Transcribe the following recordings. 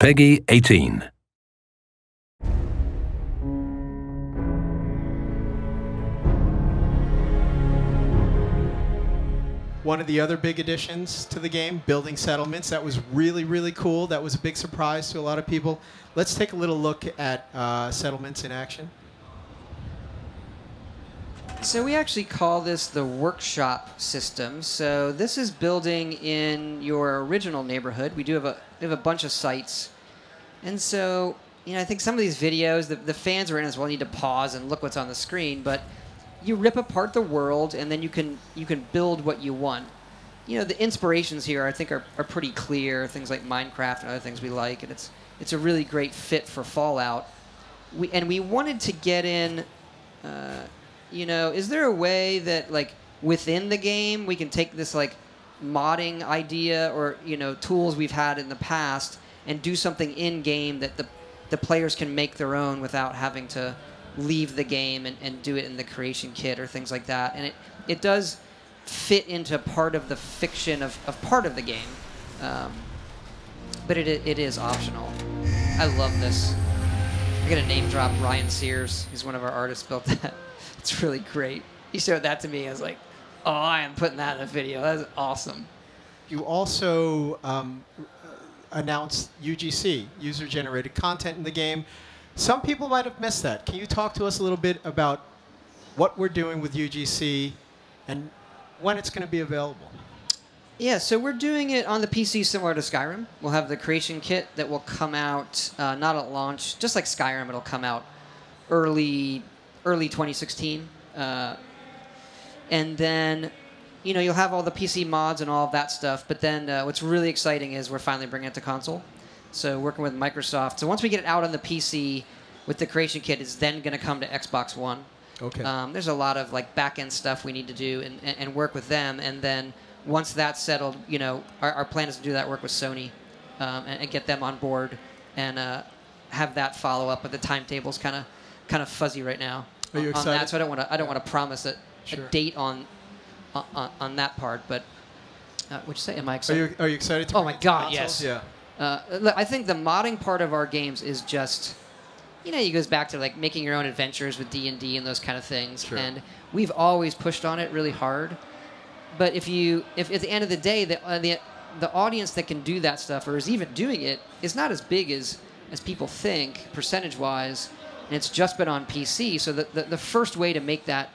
PEGI 18. One of the other big additions to the game, building settlements, that was really, really cool. That was a big surprise to a lot of people. Let's take a little look at settlements in action. So we actually call this the workshop system. So this is building in your original neighborhood. We have a bunch of sites. And so, I think some of these videos, the fans are in as well need to pause and look what's on the screen, but you rip apart the world, and then you can build what you want. The inspirations here, I think, are pretty clear. Things like Minecraft and other things we like, and it's a really great fit for Fallout. We wanted to get in. Is there a way that within the game we can take this modding idea or tools we've had in the past and do something in game that the players can make their own without having to leave the game and do it in the creation kit or things like that. And it does fit into part of the fiction of part of the game, but it is optional. I love this. I'm gonna name drop Ryan Sears. He's one of our artists, built that. It's really great. He showed that to me. I was like, oh, I am putting that in a video. That's awesome. You also announced UGC, User-Generated Content, in the game. Some people might have missed that. Can you talk to us a little bit about what we're doing with UGC and when it's going to be available? Yeah, so we're doing it on the PC similar to Skyrim. We'll have the creation kit that will come out, not at launch. Just like Skyrim, it'll come out early 2016. And then, you'll have all the PC mods and all of that stuff. But then what's really exciting is we're finally bringing it to console. So working with Microsoft. So once we get it out on the PC with the creation kit, it's then going to come to Xbox One. Okay. There's a lot of back-end stuff we need to do and work with them. And then once that's settled, our plan is to do that work with Sony and get them on board and have that follow up. But the timetable's kind of fuzzy right now. Are you excited? On that, so I don't want to promise a Sure. date on that part. But would you say? Am I excited? Are you excited to? Oh my God! consoles? Yes. Yeah. I think the modding part of our games is just, it goes back to making your own adventures with D&D and those kind of things. Sure. And we've always pushed on it really hard. But if at the end of the day, the audience that can do that stuff or is even doing it is not as big as people think percentage-wise, and it's just been on PC. So the first way to make that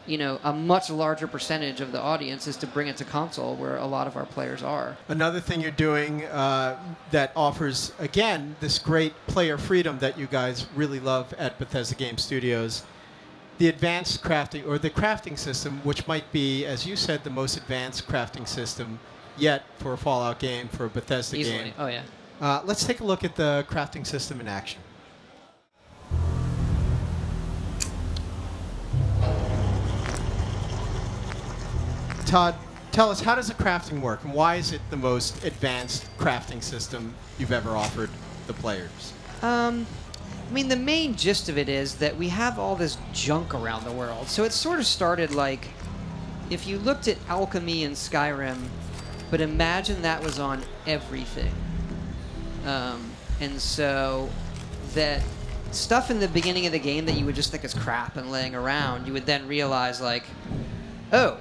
a much larger percentage of the audience is to bring it to console, where a lot of our players are. Another thing you're doing that offers, again, this great player freedom that you guys really love at Bethesda Game Studios, the advanced crafting, or the crafting system, which might be, as you said, the most advanced crafting system yet for a Fallout game, for a Bethesda game. Oh, yeah. Let's take a look at the crafting system in action. Todd, tell us, how does the crafting work, and why is it the most advanced crafting system you've ever offered the players? The main gist of it is that we have all this junk around the world. So it sort of started if you looked at alchemy in Skyrim, but imagine that was on everything. And so that stuff in the beginning of the game that you would just think is crap and laying around, you would then realize, oh,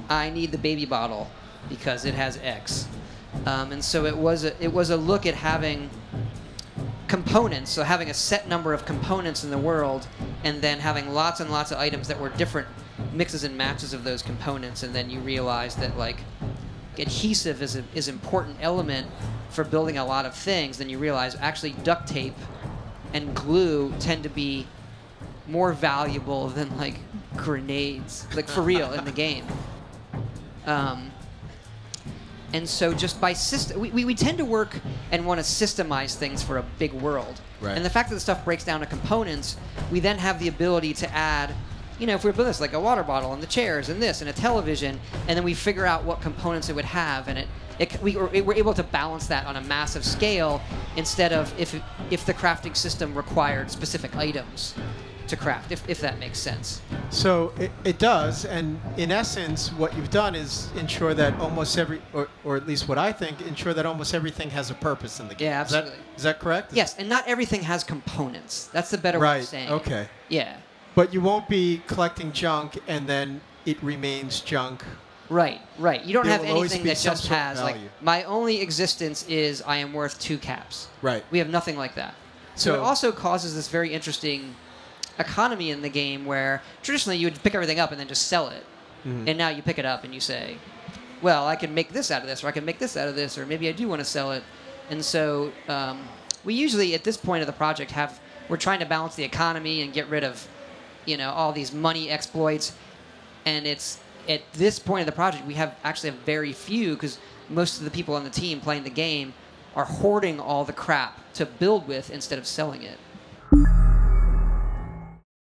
I need the baby bottle because it has X. And so it was a look at having components, so having a set number of components in the world, and then having lots and lots of items that were different mixes and matches of those components, and then you realize that adhesive is an important element for building a lot of things. Then you realize actually duct tape and glue tend to be more valuable than grenades, for real, in the game. And so just by system, we tend to work and want to systemize things for a big world. Right. And the fact that the stuff breaks down to components, we then have the ability to add, if we put this a water bottle and the chairs and this and a television, and then we figure out what components it would have, and we're able to balance that on a massive scale instead of if the crafting system required specific items. to craft, if that makes sense. So it does, and in essence, what you've done is ensure that almost every, or at least what I think, ensure that almost everything has a purpose in the game. Yeah, absolutely. Is that correct? Yes, and not everything has components. That's the better way of saying it. Okay. Yeah. But you won't be collecting junk and then it remains junk. Right. You don't There have will always anything be that some just sort of has, like, value. my only existence is I am worth 2 caps. Right. We have nothing like that. So it also causes this very interesting economy in the game where traditionally you would pick everything up and then just sell it. Mhm. And now you pick it up and you say, well, I can make this out of this, or I can make this out of this, or maybe I do want to sell it. And so we usually, at this point of the project, we're trying to balance the economy and get rid of, all these money exploits. And it's at this point of the project, we actually have very few, because most of the people on the team playing the game are hoarding all the crap to build with instead of selling it.